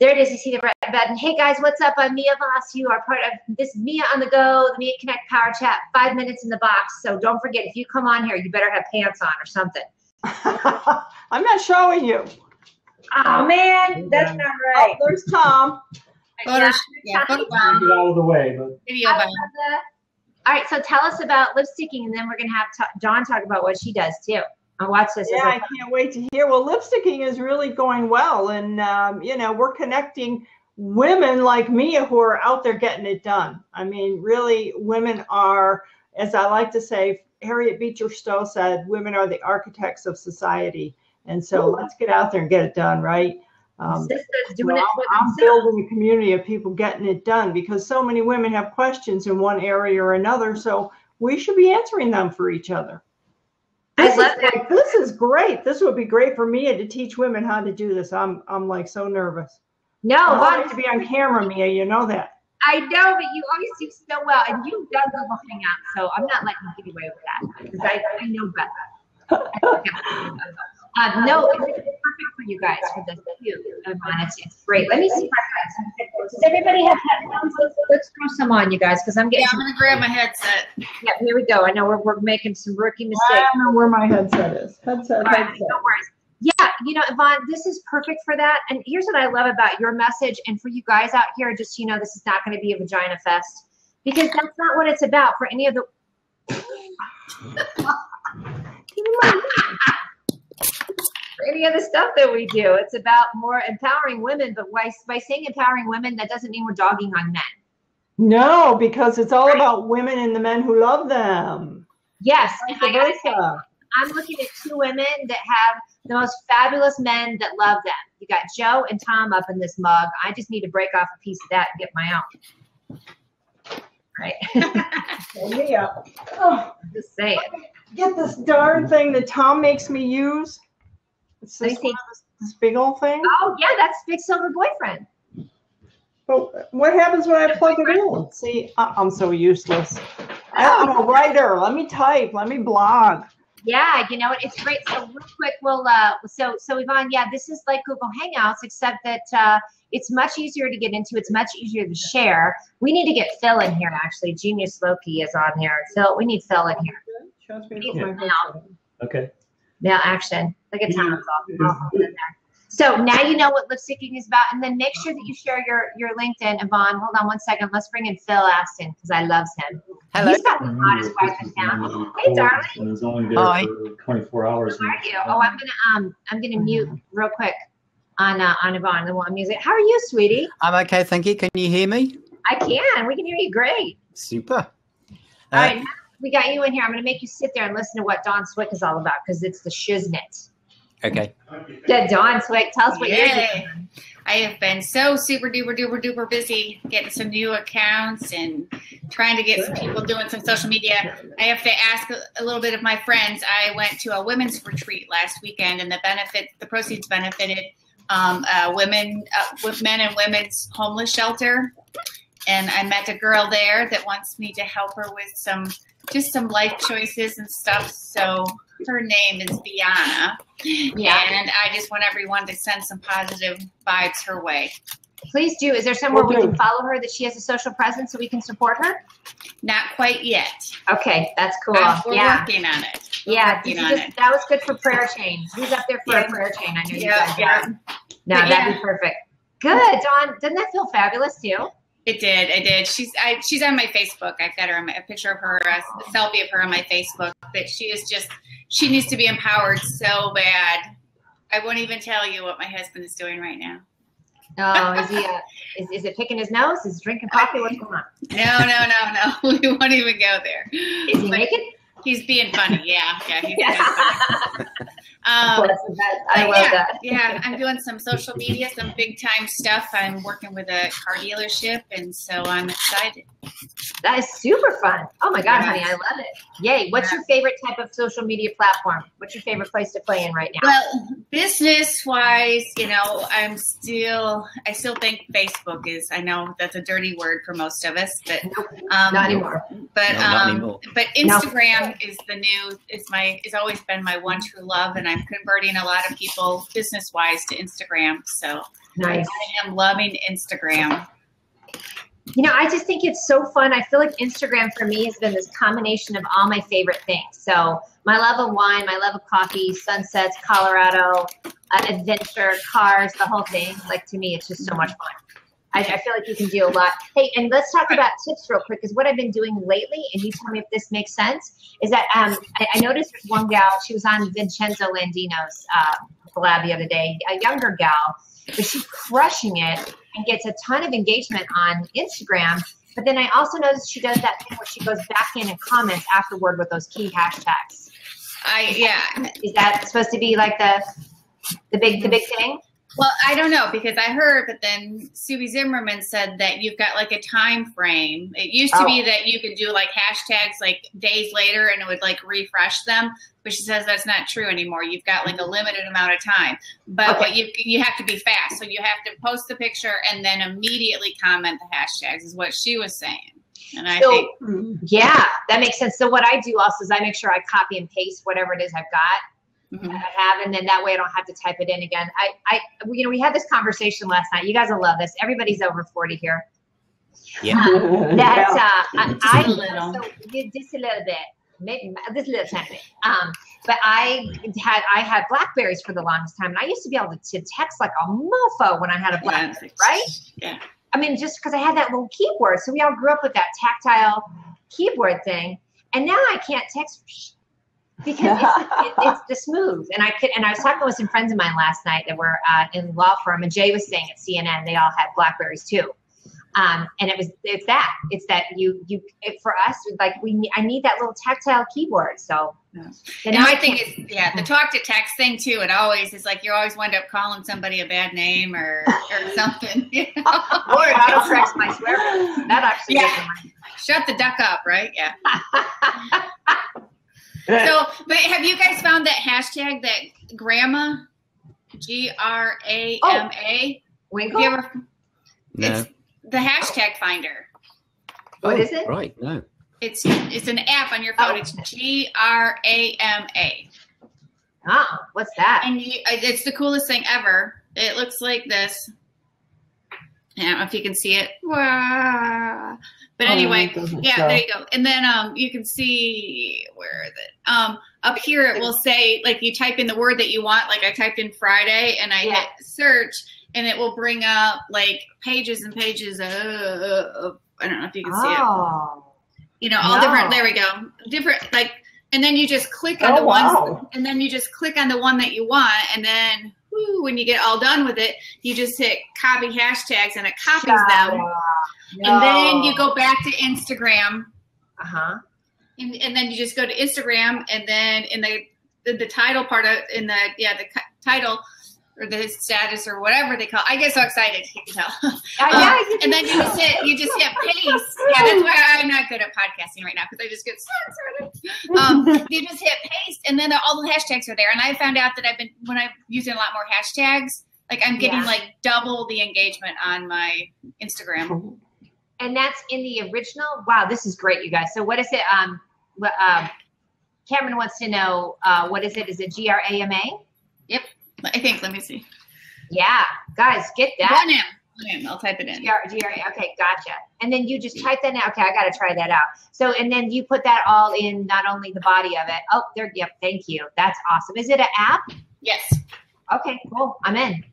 There it is. You see the red button. Hey guys, what's up? I'm Mia Voss. You are part of this Mia on the Go, the Mia Connect Power Chat, 5 minutes in the box. So don't forget, if you come on here, you better have pants on or something. I'm not showing you. Oh man, that's not right. Oh, there's Tom. Photo bomb. Get out of the way, but video bomb. All right, so tell us about lipsticking, and then we're gonna have Dawn talk about what she does too. I'll watch this. Yeah, I can't wait to hear. Well, lipsticking is really going well, and you know, we're connecting women like Mia who are out there getting it done. I mean, really, women are, as I like to say, Harriet Beecher Stowe said, women are the architects of society. And so let's get out there and get it done, right? I'm building a community of people getting it done because so many women have questions in one area or another. So we should be answering them for each other. This is great. This would be great for Mia to teach women how to do this. I'm like so nervous. No, I want to be on camera, Mia. You know that. I know, but you always do so well, and you've done Google Hangouts, so I'm not letting you get away with that because I know better. No, it's perfect for you guys for this too. It's great. Let me see. Does everybody have headphones? Let's throw some on, you guys, because I'm getting. Yeah, I'm gonna grab my headset. Yeah, here we go. I know we're making some rookie mistakes. I don't know where my headset is. Headset. No worries. Yeah, you know, Yvonne, this is perfect for that. And here's what I love about your message. And for you guys out here, just, you know, this is not going to be a vagina fest because that's not what it's about for any of the. For any of the stuff that we do. It's about more empowering women. But by saying empowering women, that doesn't mean we're dogging on men. No, because it's all about women and the men who love them. Yes. And I gotta say, I'm looking at two women that have the most fabulous men that love them. You got Joe and Tom up in this mug. I just need to break off a piece of that and get my own. Right. Mia. Oh, just saying. Get this darn thing that Tom makes me use. It's this big old thing. Oh, yeah, that's Big Silver Boyfriend. But what happens when I plug it in? See, I'm so useless. I'm a writer. Let me type. Let me blog. Yeah, you know what? It's great. So real quick, we'll so Yvonne, yeah, this is like Google Hangouts, except that it's much easier to get into. It's much easier to share. We need to get Phil in here. Actually, Genius Loki is on here. Phil, we need Phil in here. Shows me okay. Now action. Look at Tom's all in there. So now you know what lipsticking is about, and then make sure that you share your LinkedIn. Yvonne, hold on one second. Let's bring in Phil Aston because I loves him. Hello. He's got the hottest wife in town. Hey, darling. And it's only there for 24 hours. How are you? Oh, I'm gonna mute real quick on Yvonne the one music. How are you, sweetie? I'm okay, thank you. Can you hear me? I can. We can hear you great. Super. All right, now we got you in here. I'm gonna make you sit there and listen to what Dawn Swick is all about because it's the shiznit. Okay. Good, Dawn Swick. Tell us what you're doing. I have been so super duper busy getting some new accounts and trying to get some people doing some social media. I have to ask a little bit of my friends. I went to a women's retreat last weekend, and the proceeds benefited women, with men and women's homeless shelter. And I met a girl there that wants me to help her with some life choices and stuff. So her name is Biana. Yeah. And I just want everyone to send some positive vibes her way. Please do. Is there somewhere we can follow her that she has a social presence so we can support her? Not quite yet. Okay, that's cool. We're working on it. That was good for prayer chain. Who's up there for a prayer chain? I know you guys are. No, that'd be perfect. Good, Dawn. Doesn't that feel fabulous too? It did. She's on my Facebook. I've got a picture of her, a selfie of her on my Facebook. That she needs to be empowered so bad. I won't even tell you what my husband is doing right now. Oh, is he? Is it picking his nose? Is he drinking coffee? What's going on? No. We won't even go there. Is he naked? He's being funny. Yeah. He's being funny. I love that. Yeah, I'm doing some social media, some big time stuff. I'm working with a car dealership, and so I'm excited. That is super fun. Oh my God, honey, I love it. Yay. What's your favorite type of social media platform? What's your favorite place to play in right now? Well, business wise, I still think Facebook is, I know that's a dirty word for most of us, but not anymore. But Instagram is is always been my one true love, and I'm converting a lot of people business wise to Instagram. So Nice. I am loving Instagram. You know, I just think it's so fun. I feel like Instagram for me has been this combination of all my favorite things. So my love of wine, my love of coffee, sunsets, Colorado, adventure, cars, the whole thing. Like, to me, it's just so much fun. I feel like you can do a lot. Hey, and let's talk about tips real quick, because what I've been doing lately, and you tell me if this makes sense, is that I noticed there's one gal, she was on Vincenzo Landino's collab the other day, a younger gal, but she's crushing it and gets a ton of engagement on Instagram. But then I also noticed she does that thing where she goes back in and comments afterward with those key hashtags. Is that supposed to be like the big thing? Well, I don't know, because I heard, but then Subi Zimmerman said that you've got like a time frame. It used to be that you could do like hashtags like days later and it would like refresh them, but she says that's not true anymore. You've got like a limited amount of time, but what you have to be fast. So you have to post the picture and then immediately comment the hashtags is what she was saying. And I think, yeah, that makes sense. So what I do also is I make sure I copy and paste whatever it is I've got. I have, and then that way I don't have to type it in again. We had this conversation last night. You guys will love this. Everybody's over 40 here. Yeah. I just a little bit, maybe just a little tiny bit. But I had Blackberries for the longest time, and I used to be able to text like a mofo when I had a Blackberry, right? Yeah. I mean, just because I had that little keyboard, so we all grew up with that tactile keyboard thing, and now I can't text. Because it's the smooth. And I was talking with some friends of mine last night that were in law firm, and Jay was saying at CNN they all had Blackberries too. And it's that you for us, like I need that little tactile keyboard. So and my thing is the talk to text thing too. It always is like you always wind up calling somebody a bad name or something. You know? Or it auto corrects my swear words. That actually shut the duck up, right? Yeah. So, but have you guys found that hashtag, that grandma, GRAMA? Winkle? Have you ever? No. It's the hashtag finder. What is it? Right, no. It's an app on your phone. It's GRAMA. Oh, what's that? And it's the coolest thing ever. It looks like this. I don't know if you can see it. Wow. But anyway, there you go. And then you can see, where is it? Up here it will say, like, you type in the word that you want. Like I typed in Friday and I hit search, and it will bring up like pages and pages of I don't know if you can see it. You know, all different. There we go. Different, like, and then you just click on the ones, and then you just click on the one that you want, and then when you get all done with it, you just hit copy hashtags and it copies them. And then you go back to Instagram. And then you just go to Instagram, and then in the title part of the title or the status or whatever they call it. I get so excited, you can tell. And then you just hit paste. Yeah, that's why I'm not good at podcasting right now, because I just get so excited. You just hit paste, and then all the hashtags are there. And I found out that when I'm using a lot more hashtags, like I'm getting like double the engagement on my Instagram. And that's in the original. Wow, this is great, you guys. So what is it? Cameron wants to know, what is it? Is it GRAMA? Yep. I think. Let me see. Yeah, guys, get that. One M. I'll type it in. GRA. Okay, gotcha. And then you just type that in. Okay, I got to try that out. So, and then you put that all in, not only the body of it. Oh, there. Yep. Thank you. That's awesome. Is it an app? Yes. Okay, cool. I'm in.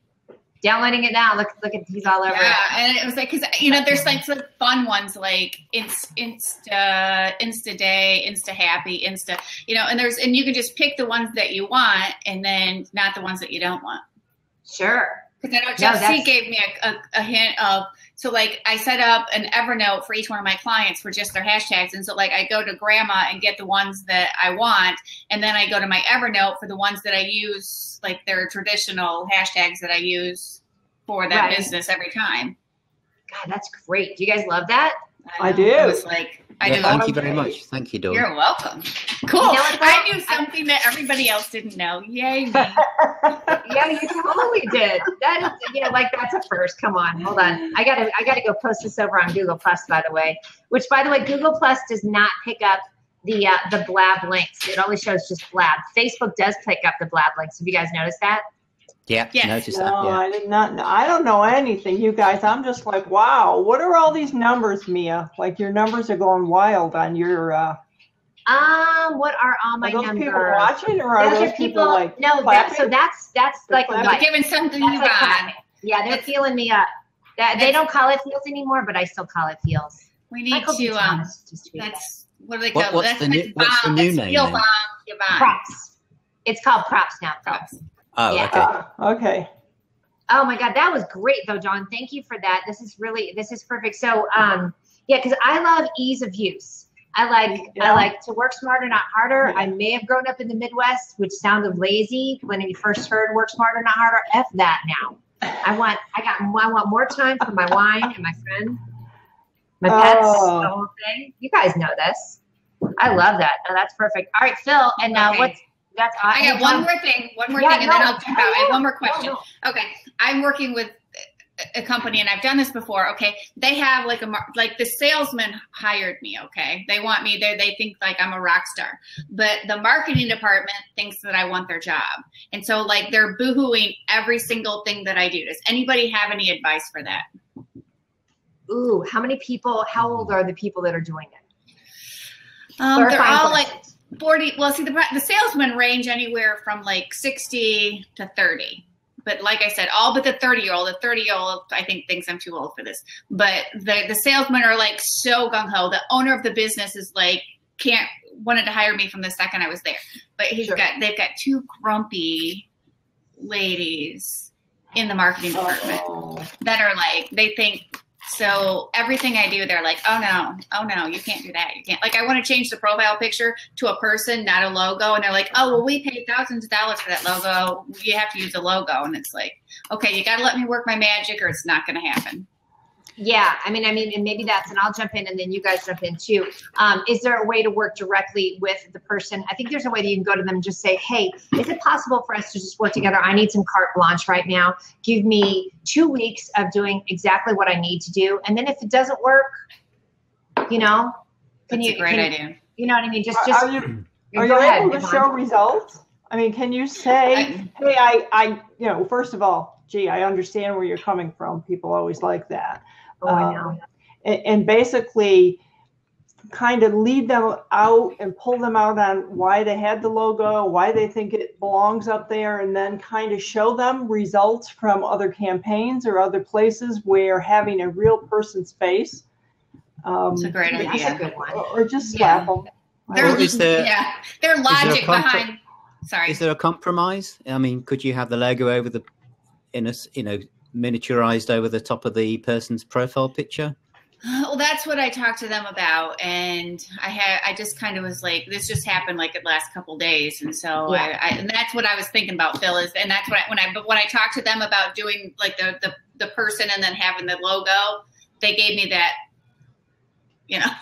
Downloading it now. Look at he's all over it. Yeah, and it was like, because there's like some fun ones like Insta Day, Insta Happy, Insta, and you can just pick the ones that you want, and then not the ones that you don't want. Sure. Because I know Jeff C gave me a hint of, so like I set up an Evernote for each one of my clients for just their hashtags, and so like I go to Grandma and get the ones that I want, and then I go to my Evernote for the ones that I use, like their traditional hashtags that I use for that business every time. God, that's great. Do you guys love that? I do. It was like, thank you very much. Thank you, Dawn. You're welcome. Cool. I knew something that everybody else didn't know. Yay me. Yeah, you totally did. That is, like that's a first. Come on, hold on. I gotta go post this over on Google Plus, by the way. Which, by the way, Google Plus does not pick up the blab links. It only shows just blab. Facebook does pick up the blab links. Have you guys noticed that? Yeah, Yes. noticed No, that. Yeah. I did not know. I don't know anything, you guys. I'm just like, wow, what are all these numbers, Mia? Like your numbers are going wild on your, What are all my are those numbers? people watching or are those people like no, clapping? so that's They're like clapping. life. Giving something That's you like on. clapping. Yeah, they're feeling me up. They don't call it feels anymore, but I still call it feels. We need Michael B. to Thomas just tweeted that's what do they What- call what's that's the new- what's the bomb. new That's name feel then? bomb. Yvonne. props. It's called props now. Props. Oh, Yeah. okay. Okay. Oh my God, that was great though, John. Thank you for that. This is perfect. So, yeah, because I love ease of use. I like to work smarter, not harder. Yeah. I may have grown up in the Midwest, which sounded lazy when you first heard work smarter, not harder. F that now. I want more time for my wine and my friend, my pets, Oh. the whole thing. You guys know this. I love that. No, that's perfect. All right, Phil, and Okay. I got one John. more thing, and Yeah, then no, I'll jump out. I have one more no, question. no. Okay, I'm working with a company, and I've done this before. Okay, they have like the salesman hired me. Okay, they want me there. They think like I'm a rock star, but the marketing department thinks that I want their job, and so like they're boohooing every single thing that I do. Does anybody have any advice for that? Ooh, how old are the people that are doing it? They're Clarifying all like questions. 40. Well, see, the salesmen range anywhere from like 60 to 30. But like I said, all but the 30-year-old. The 30-year-old, I think, thinks I'm too old for this. But the salesmen are like so gung-ho. The owner of the business is like, wanted to hire me from the second I was there. But they've got two grumpy ladies in the marketing department that are like, they think, so everything I do, they're like, oh no, you can't do that. You can't. Like, I want to change the profile picture to a person, not a logo. And they're like, oh, well, we paid thousands of dollars for that logo. You have to use a logo. And it's like, okay, you got to let me work my magic or it's not going to happen. Yeah, I mean, and maybe and I'll jump in and then you guys jump in too. Is there a way to work directly with the person? I think there's a way that you can go to them and just say, hey, is it possible for us to just work together? I need some carte blanche right now. Give me 2 weeks of doing exactly what I need to do. And then if it doesn't work, That's a great idea. You know what I mean? Are you able to show results? I mean, can you say, hey, I first of all, gee, I understand where you're coming from. People always like that. Oh, I know. And basically kind of lead them out and pull them out on why they had the logo, why they think it belongs up there, and then kind of show them results from other campaigns or other places where having a real person's face. It's a great That's idea. a good one. Or just slap them. Their logic a comfort- behind. Sorry. Is there a compromise? I mean, could you have the logo over miniaturized over the top of the person's profile picture? Well, that's what I talked to them about, and I just kind of was like, this just happened like the last couple of days, and so and that's what I was thinking about, Phil, and that's what when I talked to them about doing like the person and then having the logo, they gave me that, Yeah.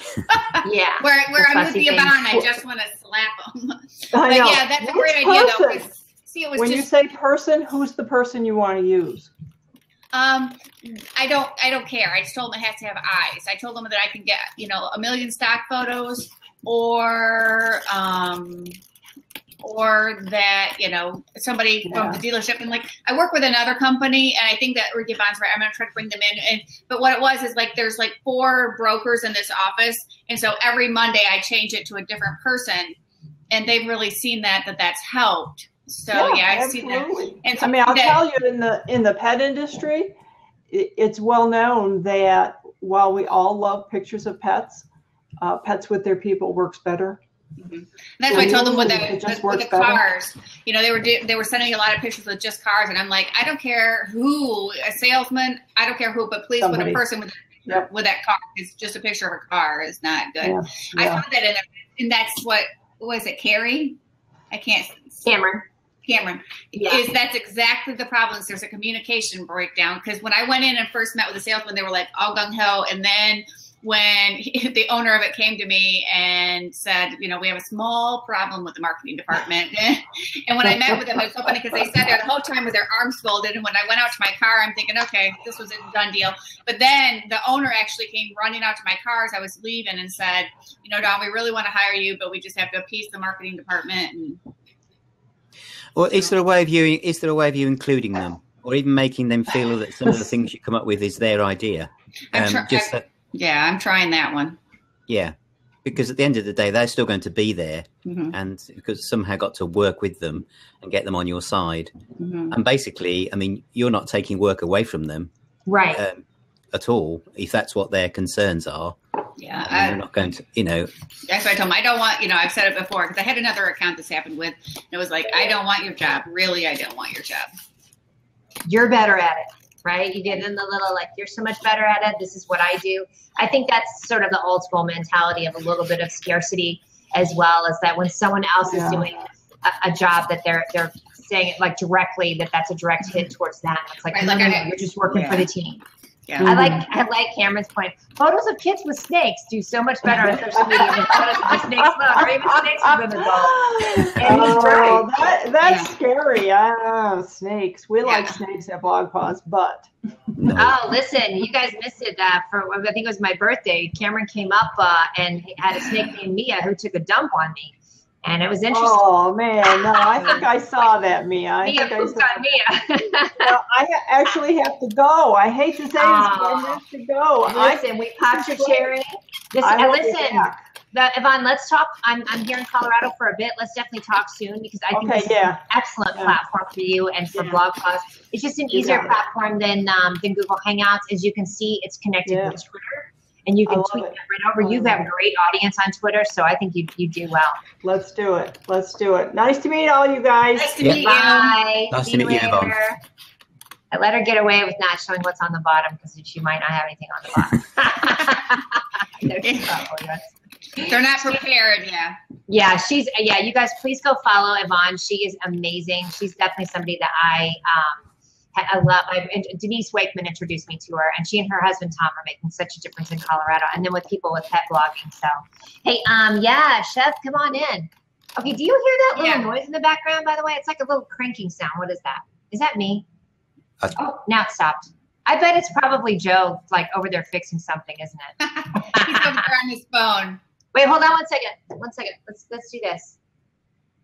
where I'm with fussy the things. Yvonne, I just want to slap them. I But know. yeah, that's a Which great idea though. person? 'Cause, see, it was When you just say person, who's the person you want to use? I don't care. I just told them it has to have eyes. I told them that I can get, 1 million stock photos or that, somebody from the dealership. And like, I work with another company and I think that Ricky Yvonne's right. I'm going to try to bring them in. But what it was is like, there's like 4 brokers in this office. And so every Monday I change it to a different person and they've really seen that's helped. So I've seen that. And so I mean, I'll tell you, in the pet industry, it's well known that while we all love pictures of pets, pets with their people works better. Mm-hmm. That's what I told them with the better. cars. They were sending a lot of pictures with just cars, and I'm like, I don't care who, a salesman, I don't care who, but please put a person with that car. It's just a picture of a car is not good. Yeah. I found that in there, and that's what was it, Carrie? I can't. Cameron, that's exactly the problem. There's a communication breakdown because when I went in and first met with the salesman, they were like all gung ho, and then when the owner of it came to me and said, we have a small problem with the marketing department, and when I met with them, it was so funny because they sat there the whole time with their arms folded, and when I went out to my car, I'm thinking, okay, this was a done deal. But then the owner actually came running out to my car as I was leaving and said, Dawn, we really want to hire you, but we just have to appease the marketing department. And Or is there a way of you including them, or even making them feel that some of the things you come up with is their idea? I'm trying that one. Yeah, because at the end of the day, they're still going to be there, Mm-hmm. and because somehow got to work with them and get them on your side. Mm-hmm. And basically, I mean, you're not taking work away from them, Right. at all, if that's what their concerns are. Yeah, I mean, you're not going to, that's what I told him. I don't want, I've said it before because I had another account this happened with. And it was like, I don't want your job. Really, I don't want your job. You're better at it, right? You get in the little, like, you're so much better at it. This is what I do. I think that's sort of the old school mentality of a little bit of scarcity, as well as that when someone else is doing a job that they're saying it like directly, that's a direct hit towards them. It's like, Right, no, like no, I no, know. you're just working for the team. Yeah. I like Cameron's point. Photos of kids with snakes do so much better on social media than photos of the snakes look, or even snakes with women go. And he's right. That's scary. Snakes. We like snakes at Blog Pause, but no. Oh, listen, you guys missed it. For I think it was my birthday. Cameron came up and had a snake named Mia who took a dump on me, and it was interesting. oh man, no, I think I saw that, Mia. Mia pooped on Mia. Well, I actually have to go. I hate to say this, but I have to go. Listen, we popped your cherry. Listen, Yvonne, let's talk. I'm here in Colorado for a bit. Let's definitely talk soon because I think this is an excellent platform for you and for Blog Pause. It's just an easier platform than Google Hangouts. As you can see, it's connected with Twitter, and you can tweet that right over. You have a great audience on Twitter, so I think you do well. Let's do it. Let's do it. Nice to meet all you guys. Nice to meet you. Bye. Nice See to meet you, Yvonne. later. I let her get away with not showing what's on the bottom because she might not have anything on the bottom. No, she probably does. They're not prepared, yeah. Yeah, you guys please go follow Yvonne. She is amazing. She's definitely somebody that I love. Denise Wakeman introduced me to her, and she and her husband Tom are making such a difference in Colorado, and then with people with pet blogging. So, hey, Chef, come on in. Okay, do you hear that little noise in the background, by the way? It's like a little cranking sound. What is that? Is that me? Oh, now it stopped. I bet it's probably Joe, like over there fixing something, isn't it? He's over there on his phone. Wait, hold on 1 second. 1 second. Let's do this.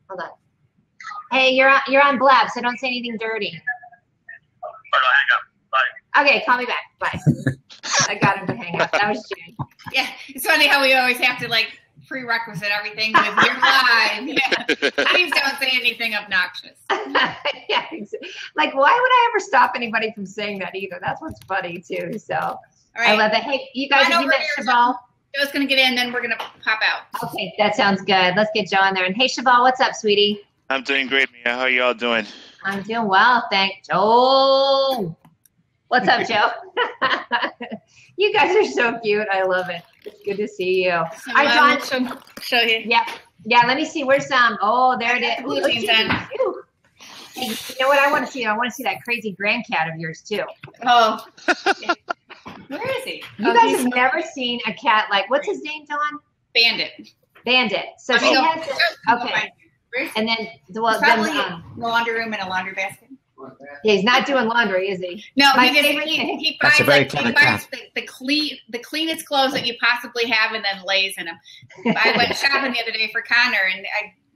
Hold on. Hey, you're on Blab, so don't say anything dirty. Hang up. Bye. Okay, call me back. Bye. I got him to hang up. That was June. Yeah, it's funny how we always have to prerequisite everything with your live. Yeah. Please don't say anything obnoxious. Yeah, like why would I ever stop anybody from saying that either? That's what's funny too. So All right. I love that. Hey, you guys, have you met Cheval? Joe's gonna get in, then we're gonna pop out. Okay, that sounds good. Let's get Joe in there. And hey, Cheval, what's up, sweetie? I'm doing great, Mia. How are you all doing? I'm doing well, thanks. Joe, what's up, Joe? You guys are so cute. I love it. It's good to see you. All right, John. Show you. Yeah. Let me see. Where's Oh, there it is. Blue jeans in. Hey, you know what I want to see? I want to see that crazy grandcat of yours too. Oh. Where is he? You guys have never seen a cat like, what's his name, Dawn? Bandit. So she has this, okay. And then the laundry room and a laundry basket. Yeah, he's not doing laundry, is he? No, he finds, the cleanest clothes that you possibly have and then lays in them. I went shopping the other day for Connor and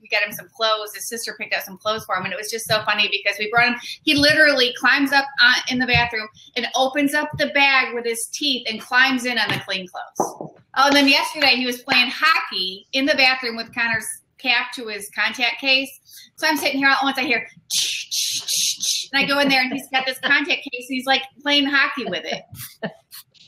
we got him some clothes. His sister picked up some clothes for him, and it was just so funny because we brought him. He literally climbs up in the bathroom and opens up the bag with his teeth and climbs in on the clean clothes. Oh, and then yesterday he was playing hockey in the bathroom with Connor's cap to his contact case. So I'm sitting here all at once. I hear, and I go in there and he's got this contact case and he's like playing hockey with it.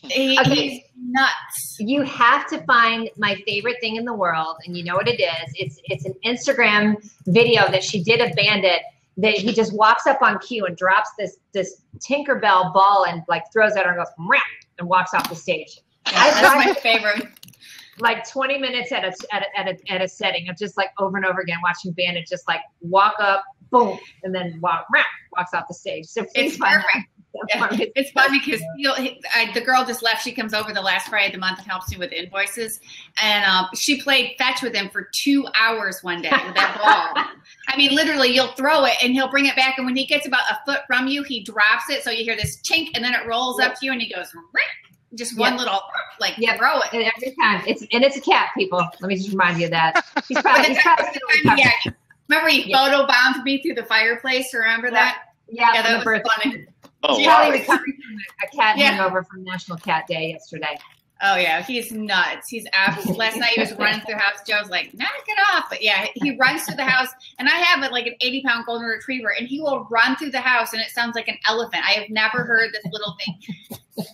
He's nuts. You have to find my favorite thing in the world, and you know what it is. It's an Instagram video that she did of Bandit that he just walks up on cue and drops this Tinkerbell ball and throws at her and goes Meow, and walks off the stage. Yeah, that's my favorite. 20 minutes at a setting of just over and over again watching Bandit just walk up, boom, and then walks off the stage. So please find that. Yeah. It's fun because the girl just left. She comes over the last Friday of the month and helps me with invoices. And she played fetch with him for 2 hours one day with that ball. I mean, literally, you'll throw it and he'll bring it back. And when he gets about a foot from you, he drops it. So you hear this chink and then it rolls up to you and he goes, just one little, throw it. And every time. It's a cat, people. Let me just remind you of that. He's probably Remember you photobombed me through the fireplace? Remember that? Yeah, That was funny. Oh, She's wow. probably recovering from a cat hangover from National Cat Day yesterday. Oh yeah, he's nuts. He's last night he was running through the house. Joe's like, knock it off. But yeah, he runs through the house, and I have like an 80-pound golden retriever, and he will run through the house, and it sounds like an elephant. I have never heard this little thing.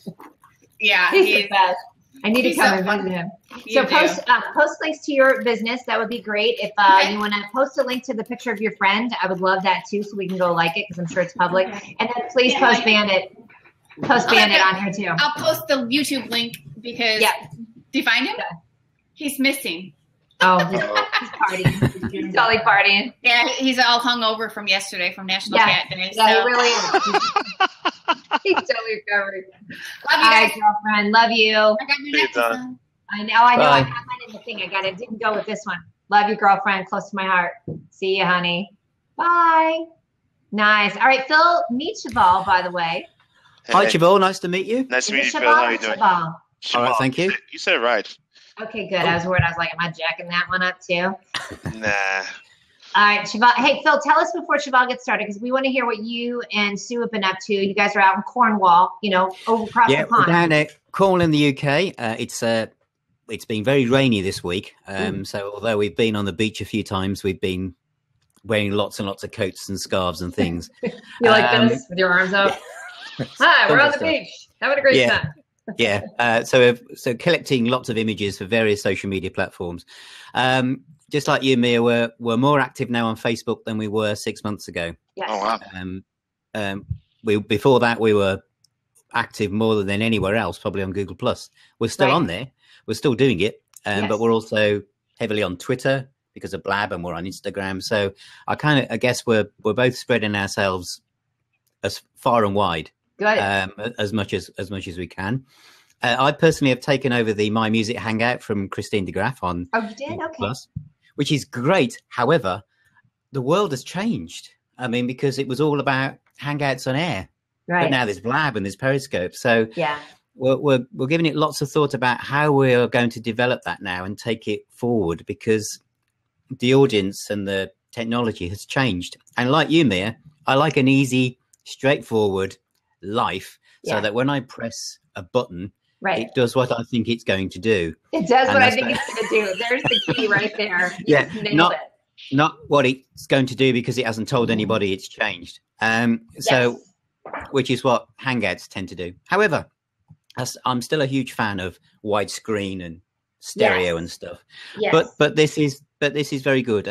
Yeah, He's the best. I need to he's come so and visit him. You So do. post links to your business. That would be great. If Okay. you want to post a link to the picture of your friend, I would love that too, so we can go like it because I'm sure it's public. And then please post Bandit. Post Bandit on here too. I'll post the YouTube link because. Yeah. Do you find him? He's missing. Oh, he's partying. He's totally partying. Yeah, he's all hung over from yesterday from National Yeah. Cat Day. Yeah, so. he really is. He's totally recovered. Love All you right, guys. girlfriend. Love you. I got your Hey, necklace Donna. on. I know. I Bye. have mine in the thing. It didn't go with this one. Love you, girlfriend. Close to my heart. See you, honey. Bye. Nice. All right, Phil, meet Cheval, by the way. Hi, Cheval. Nice to meet you. Nice to meet you, Is it Phil. How Cheval are you or doing? Cheval? All right, thank you. You said it right. Okay, good. I was worried. I was like, am I jacking that one up too? Nah. All right, Cheval. Hey, Phil, tell us before Cheval gets started because we want to hear what you and Sue have been up to. You guys are out in Cornwall, over across Yeah, the we're pond. down at Cornwall in the UK. It's been very rainy this week. So although we've been on the beach a few times, we've been wearing lots and lots of coats and scarves and things. You like this with your arms up? Hi, we're on the Stuff. beach. Having a great Yeah. time. Yeah. So collecting lots of images for various social media platforms. Just like you, Mia, we're more active now on Facebook than we were 6 months ago. Yes. Oh, wow. Before that, we were active more than anywhere else, probably on Google Plus. We're still Right. on there. We're still doing it. Yes. But we're also heavily on Twitter because of Blab, and we're on Instagram. So I guess we're both spreading ourselves as far and wide. Good. As much as we can. I personally have taken over the My Music Hangout from Christine de Graaf on Oh, you did? Okay. Plus, which is great. However, the world has changed. I mean, because it was all about Hangouts on air, Right. but now there's Blab and there's Periscope. So Yeah. we're giving it lots of thought about how we're going to develop that now and take it forward, because the audience and the technology has changed. And like you, Mia, I like an easy, straightforward life, so Yeah. that when I press a button, Right. it does what I think it's going to do. It does And what I that's think what- it's going to do. There's the key right there. You Yeah, just nailed not- it. Not what it's going to do, because it hasn't told anybody it's changed. So, which is what Hangouts tend to do. However, I'm still a huge fan of widescreen and stereo Yes. and stuff. Yes. But this is very good.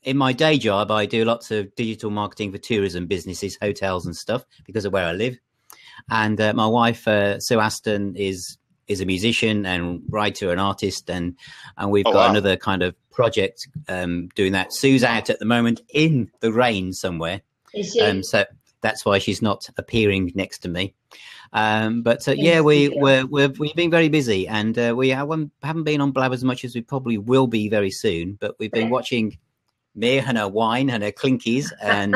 In my day job, I do lots of digital marketing for tourism businesses, hotels and stuff, because of where I live. And my wife, Sue Aston, is a musician and writer and artist, and we've Oh, got wow. another kind of project doing that. Sue's out at the moment in the rain somewhere, Is she? so that's why she's not appearing next to me. But In yeah, studio. we've been very busy, and we haven't been on Blab as much as we probably will be very soon. But we've been Right. watching Mia and her wine and her clinkies, and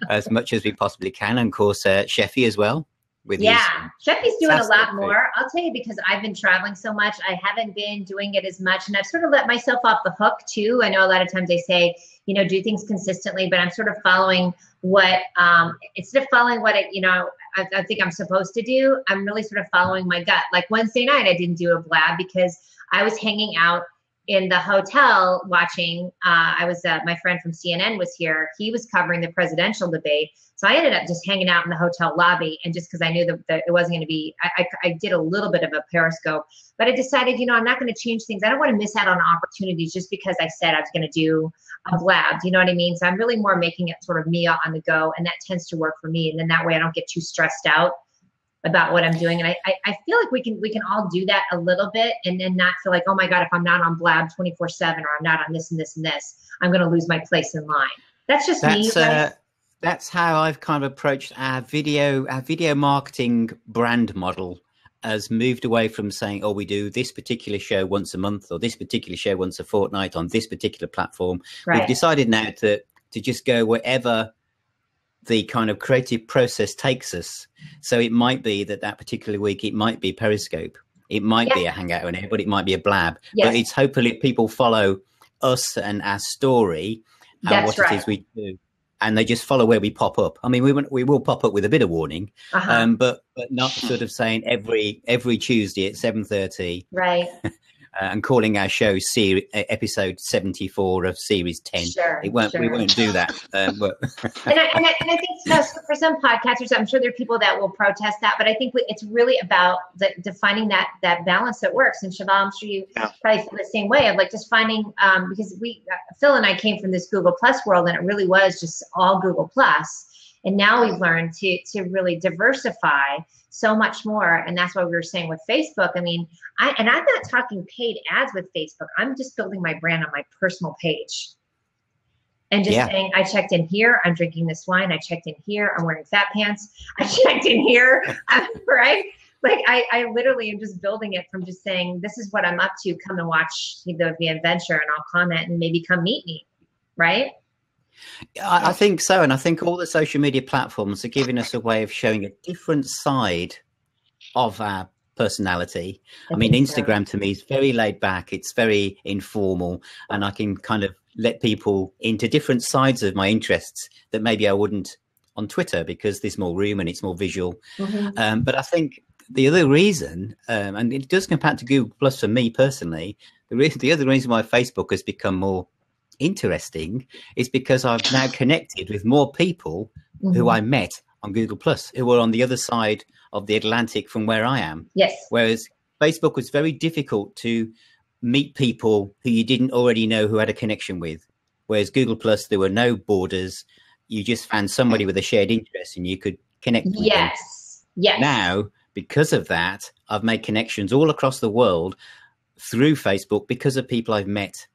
as much as we possibly can, and of course Sheffy as well. With his- Yeah, Sheffy's doing a lot fantastic more. I'll tell you, because I've been traveling so much, I haven't been doing it as much, and I've sort of let myself off the hook too. I know a lot of times they say, do things consistently, but I'm sort of following what instead of following what I think I'm supposed to do. I'm really sort of following my gut. Like Wednesday night, I didn't do a Blab because I was hanging out in the hotel watching. My friend from CNN was here. He was covering the presidential debate. So I ended up just hanging out in the hotel lobby, and just because I knew that it wasn't going to be, I did a little bit of a Periscope, but I decided, I'm not going to change things. I don't want to miss out on opportunities just because I said I was going to do a Blab. Do you know what I mean? So I'm really more making it sort of me on the go, and that tends to work for me. And then that way I don't get too stressed out about what I'm doing. And I feel like we can all do that a little bit, and then not feel like, oh my God, if I'm not on Blab 24/7, or I'm not on this and this and this, I'm going to lose my place in line. That's just me. Right? That's how I've kind of approached our video marketing brand model. Has moved away from saying, we do this particular show once a month, or this particular show once a fortnight on this particular platform. Right. We've decided now to just go wherever the kind of creative process takes us. So it might be that particular week, it might be Periscope, it might be a Hangout on air, but it might be a Blab. Yes. But it's hopefully people follow us and our story, and That's what right. it is we do. And they just follow where we pop up. I mean, we will pop up with a bit of warning, but not sort of saying every Tuesday at 7:30, Right. and calling our show episode 74 of series 10. Sure, We won't do that. But and I think for some podcasters, I'm sure there are people that will protest that, but I think it's really about defining that balance that works. And Cheval, I'm sure you probably feel the same way of like just finding, because Phil and I came from this Google Plus world, and it really was just all Google Plus. And now we've learned to really diversify so much more. And that's what we were saying with Facebook. I mean, I'm not talking paid ads with Facebook. I'm just building my brand on my personal page. And just saying, I checked in here, I'm drinking this wine, I checked in here, I'm wearing fat pants, I checked in here, right? Like I literally am just building it from just saying, this is what I'm up to, come and watch the adventure, and I'll comment and maybe come meet me, right? I think so. And I think all the social media platforms are giving us a way of showing a different side of our personality. I mean, Instagram to me is very laid back. It's very informal, and I can kind of let people into different sides of my interests that maybe I wouldn't on Twitter, because there's more room and it's more visual. But I think the other reason, and it does come back to Google Plus for me personally, the other reason why Facebook has become more interesting is because I've now connected with more people who I met on Google Plus, who are on the other side of the Atlantic from where I am. Yes. Whereas Facebook was very difficult to meet people who you didn't already know who had a connection with. Whereas Google Plus, there were no borders. You just found somebody with a shared interest and you could connect with them. Yes. Now, because of that, I've made connections all across the world through Facebook because of people I've met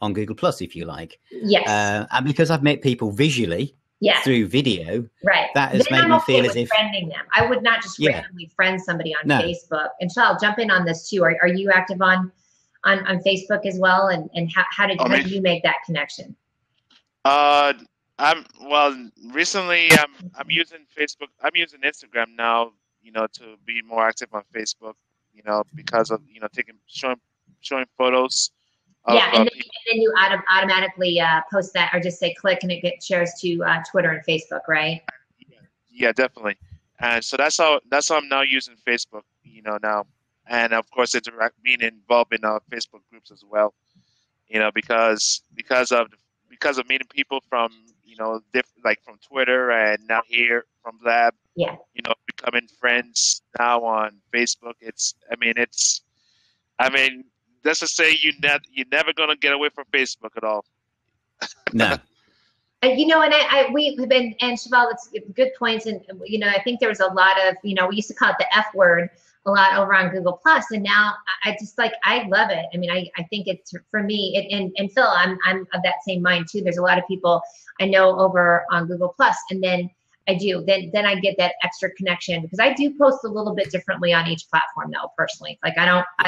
on Google Plus, if you like. Yes. And because I've met people visually through video, right. that has then made me feel as if friending them. I would not just randomly friend somebody on Facebook. And so I'll jump in on this too. Are you active on Facebook as well? And how did you make that connection? Recently I'm using Facebook. I'm using Instagram now, to be more active on Facebook, because of, showing photos. And then you automatically post that, or just say click and it shares to Twitter and Facebook, right? Yeah, definitely. And so that's how I'm now using Facebook, now. And of course, being involved in Facebook groups as well, because of meeting people from, like from Twitter and now here from Lab, becoming friends now on Facebook. Let's just say you're never going to get away from Facebook at all. No. And we've been, and Cheval, it's good points. And, I think there was a lot of, we used to call it the F word a lot over on Google Plus. And now I just I love it. I mean, I think it's, for me, and Phil, I'm of that same mind too. There's a lot of people I know over on Google Plus, and then then I get that extra connection, because I do post a little bit differently on each platform though, personally. Like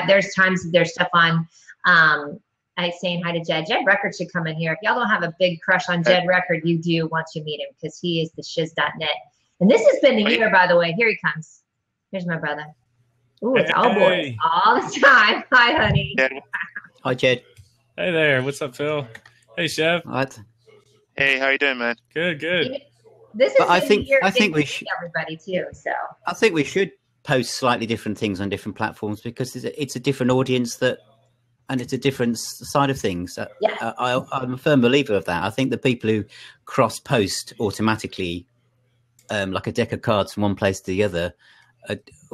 there's times there's stuff on, I saying hi to Jed. Jed Record should come in here. If y'all don't have a big crush on Jed Record, you do once you meet him, because he is the shiz.net. And this has been the year, by the way. Here he comes. Here's my brother. Ooh, it's all boys all the time. Hi, honey. Hi, Jed. Hey there. What's up, Phil? Hey, Chef. What? Hey, how you doing, man? Good. This is I think we should, everybody too. So I think we should post slightly different things on different platforms, because it's a different audience and it's a different side of things. I'm a firm believer of that. I think the people who cross post automatically, like a deck of cards from one place to the other,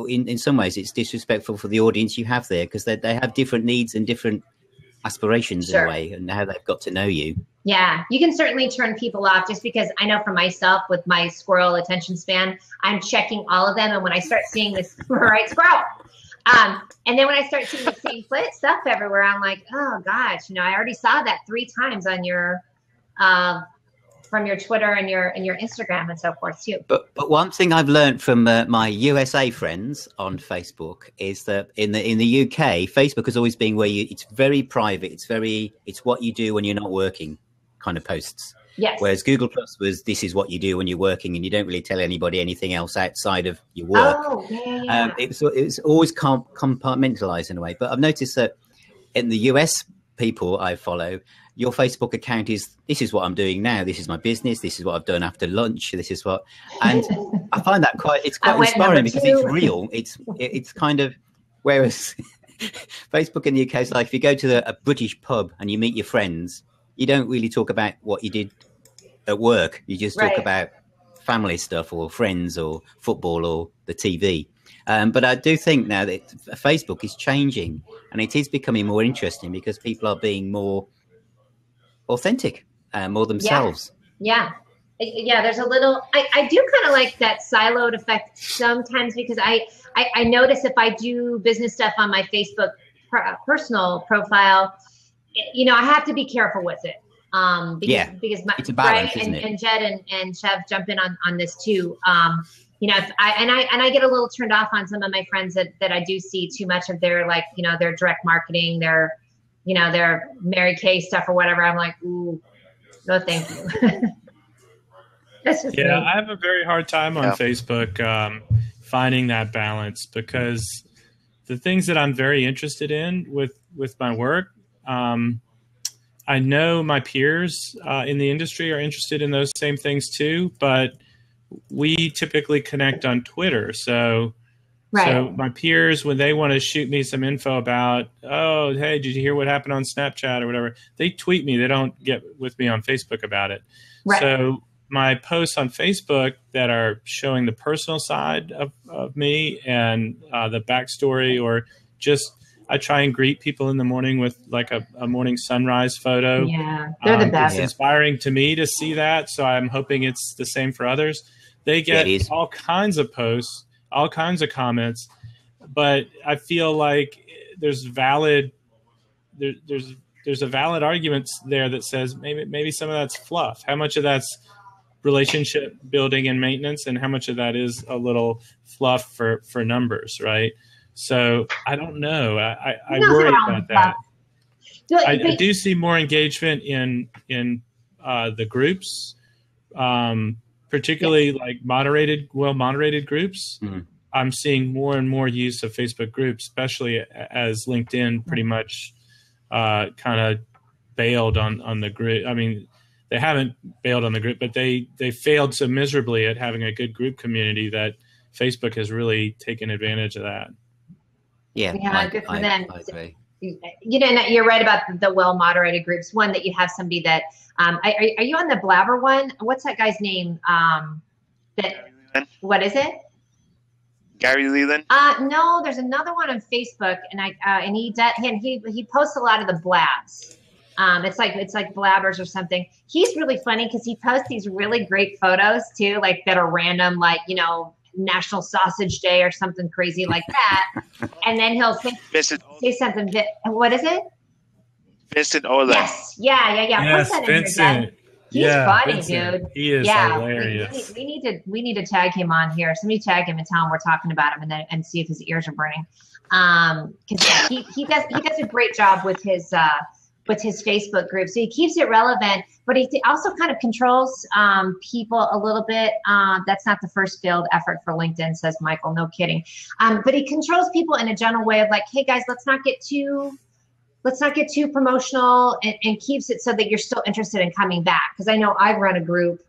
in some ways it's disrespectful for the audience you have there, because they have different needs and different aspirations in a way, and how they've got to know you. Yeah, you can certainly turn people off, just because I know for myself with my squirrel attention span, I'm checking all of them. And when I start seeing this, right, squirrel. And then when I start seeing the same stuff everywhere, I'm like, oh gosh, I already saw that 3 times on your, from your Twitter and your Instagram and so forth too. But one thing I've learned from my USA friends on Facebook is that in the UK, Facebook has always been where it's very private. It's what you do when you're not working kind of posts. Yes. Whereas Google Plus was, this is what you do when you're working, and you don't really tell anybody anything else outside of your work. Oh, yeah. It's always compartmentalized in a way. But I've noticed that in the US people I follow, your Facebook account this is what I'm doing now. This is my business. This is what I've done after lunch. This is what, and I find that quite inspiring because it's real. It's kind of, whereas Facebook in the UK is like, if you go to a British pub and you meet your friends, you don't really talk about what you did at work. You just talk about family stuff or friends or football or the TV. But I do think now that Facebook is changing and it is becoming more interesting because people are being more authentic, more themselves. Yeah. There's a little, I do kind of like that siloed effect sometimes because I notice if I do business stuff on my Facebook personal profile, I have to be careful with it. Because my, it's a balance, isn't it? And Jed and Chev jump in on this too. If I get a little turned off on some of my friends that I do see too much of their their direct marketing, their Mary Kay stuff or whatever. I'm like, ooh, no, thank you. That's just me. I have a very hard time on Facebook finding that balance because the things that I'm very interested in with my work, I know my peers in the industry are interested in those same things too, but we typically connect on Twitter. So my peers, when they want to shoot me some info about, oh, hey, did you hear what happened on Snapchat or whatever? They tweet me. They don't get with me on Facebook about it. Right. So my posts on Facebook that are showing the personal side of me and the backstory, or just I try and greet people in the morning with like a morning sunrise photo. Yeah, they're the best. It's inspiring to me to see that. So I'm hoping it's the same for others. They get all kinds of posts, all kinds of comments, but I feel like there's a valid argument there that says maybe some of that's fluff. How much of that's relationship building and maintenance, and how much of that is a little fluff for numbers, right? So I don't know. I worry about that. I do see more engagement in the groups, particularly like well-moderated groups. Mm-hmm. I'm seeing more and more use of Facebook groups, especially as LinkedIn pretty much kind of bailed on the group. I mean, they haven't bailed on the group, but they failed so miserably at having a good group community that Facebook has really taken advantage of that. Yeah, good for them. I agree. You're right about the well-moderated groups. One that you have somebody that, are you on the Blabber one? What's that guy's name? What is it? Gary Leland? No, there's another one on Facebook, and he posts a lot of the blabs. It's like blabbers or something. He's really funny because he posts these really great photos too, like that are random, like National Sausage Day or something crazy like that. And then he'll say something. What is it? Vincent Ola. Yes. Yeah. Yes, Vincent. He's funny, dude. He is hilarious. We need to tag him on here. Somebody tag him and tell him we're talking about him, and see if his ears are burning. Because he does a great job with his Facebook group. So he keeps it relevant, but he also kind of controls people a little bit. That's not the first failed effort for LinkedIn, says Michael. No kidding. But he controls people in a general way of like, hey guys, let's not get too promotional, and keeps it so that you're still interested in coming back. Because I know I've run a group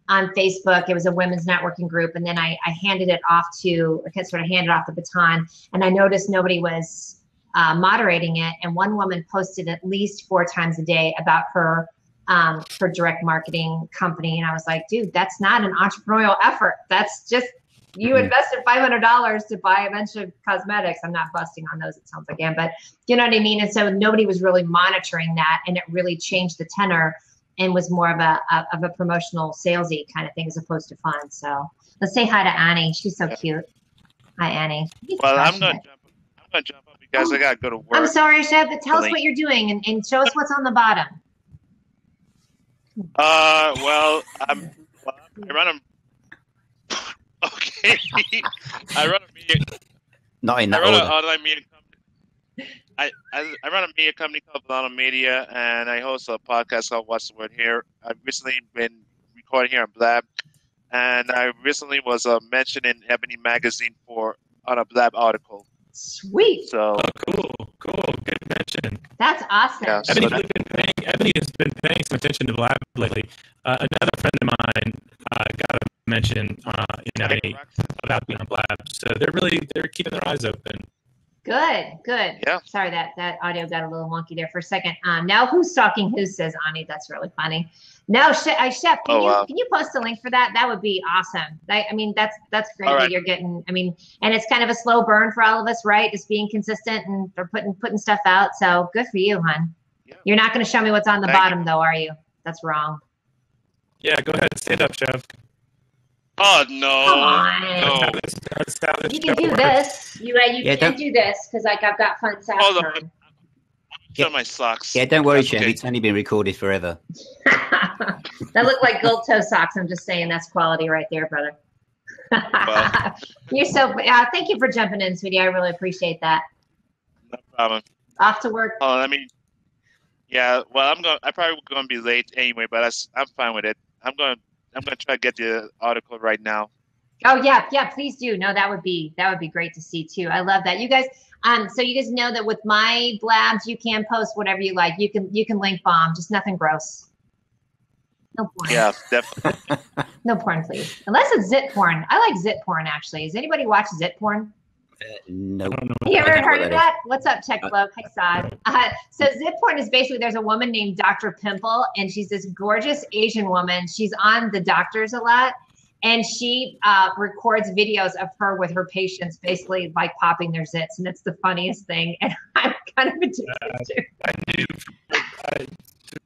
on Facebook. It was a women's networking group, and then I handed it off the baton, and I noticed nobody was moderating it, and one woman posted at least 4 times a day about her direct marketing company, and I was like, dude, that's not an entrepreneurial effort. That's just you invested $500 to buy a bunch of cosmetics. I'm not busting on those, it sounds like, but you know what I mean? And so nobody was really monitoring that, and it really changed the tenor and was more of a promotional salesy kind of thing as opposed to fun. So let's say hi to Annie. She's so cute. Hi, Annie. Well, I'm gonna jump up because I gotta go to work. I'm sorry, Chef, but tell us what you're doing and show us what's on the bottom. I run a. Okay, I run a media. Not in that order. Online media company. I run a media company called Volano Media, and I host a podcast called What's the Word Here. I've recently been recording here on Blab, and I recently was mentioned in Ebony Magazine on a Blab article. Sweet. So cool, good mention. That's awesome. Yeah, so Ebony has been paying some attention to Blab lately. Another friend of mine got a mention in Ebony about being on Blab, so they're keeping their eyes open. Good. Yeah. Sorry that audio got a little wonky there for a second. Now who's stalking who, says Ani. That's really funny. No, Chef, can you post a link for that? That would be awesome. I mean, that's great that you're getting. I mean, and it's kind of a slow burn for all of us, right? Just being consistent and for putting stuff out. So good for you, hon. Yeah. You're not going to show me what's on the bottom, though, are you? That's wrong. Yeah, go ahead, stand up, Chef. Oh no! Come on. No. That's how this You can do works. this. You can't do this because like I've got fun socks Hold on. on. Show my socks. Yeah, don't worry, Chef. Okay. It's only been recorded forever. That look like gold toe socks. I'm just saying that's quality right there, brother. Well. You're so. Thank you for jumping in, sweetie. I really appreciate that. No problem. Off to work. Oh, I mean, yeah. Well, I'm probably gonna be late anyway, but I'm fine with it. I'm gonna try to get the article right now. Oh yeah, please do. No, that would be great to see too. I love that. You guys, so you guys know that with my blabs, you can post whatever you like. You can link bomb, just nothing gross. No porn. Yeah, definitely. No porn, please. Unless it's zit porn. I like zit porn actually. Does anybody watch zit porn? No. You ever heard of that? What's up, Tech Bloke? Hi, Saad. So zit porn is basically, there's a woman named Dr. Pimple, and she's this gorgeous Asian woman. She's on The Doctors a lot, and she records videos of her with her patients, basically like popping their zits, and it's the funniest thing. And I'm kind of addicted to it. I knew,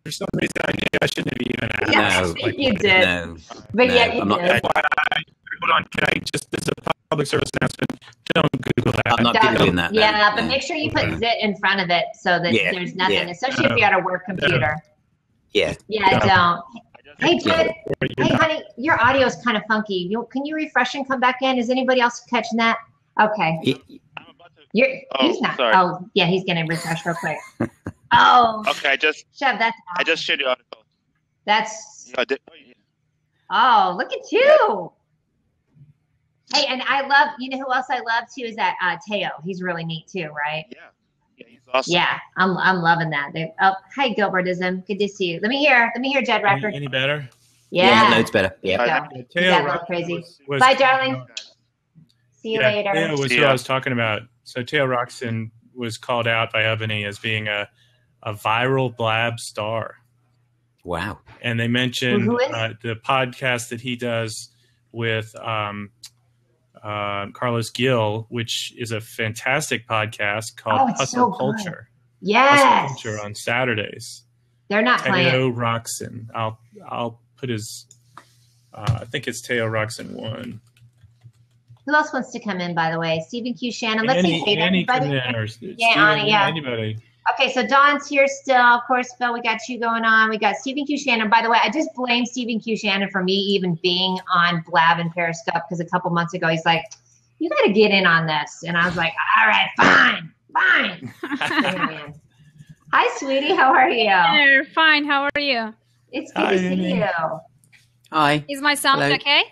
for some reason, I knew I shouldn't have even asked. Yes, No. you did. No. But No, yeah, you I'm not- did. Hold on, can I just, as a public service announcement, don't Google that. I'm not Googling that. no. Yeah, but No. make sure you put zit in front of it so that Yeah, there's nothing, yeah. especially if you're at a work computer. Yeah. Yeah, don't. Hey, Jed. You're Hey, not- honey, your audio is kind of funky. Can you refresh and come back in? Is anybody else catching that? Okay. I'm about to. He's not. sorry. Oh, yeah, he's going to refresh real quick. Oh, Okay, Chev, that's I just shared the article. That's, Yeah, oh, look at you. Hey, and I love, you know who else I love too is that Teo. He's really neat too, right? Yeah, he's awesome. Yeah, I'm loving that. Hi, Gilbertism. Good to see you. Let me hear Jed Record. Any better? Yeah. Loads better. Yeah. There you go. Teo Got a Rock little crazy. was- Bye, darling. See you later. Teo was who Yeah. I was talking about. So Teo Roxon was called out by Ebony as being a viral blab star. Wow. And they mentioned Who is? the podcast that he does with Carlos Gil, which is a fantastic podcast called it's Hustle so Culture. good. Hustle Yes. Culture on Saturdays. They're not playing. Teo Roxon. I'll put his. I think it's Teo Roxon 1. Who else wants to come in, by the way? Stephen Q. Shannon. Let's see. Hey, Annie everybody. come in, or Annie, yeah. Anybody. Okay, so Dawn's here still. Of course, Phil, we got you going on. We got Stephen Q. Shannon. By the way, I just blame Stephen Q. Shannon for me even being on Blab and Periscope because a couple months ago he's like, you got to get in on this. And I was like, all right, fine. Hi, sweetie. How are you? Hello, fine. How are you? It's good Hi, to see Annie. you. Hi. Is my sound Hello. okay?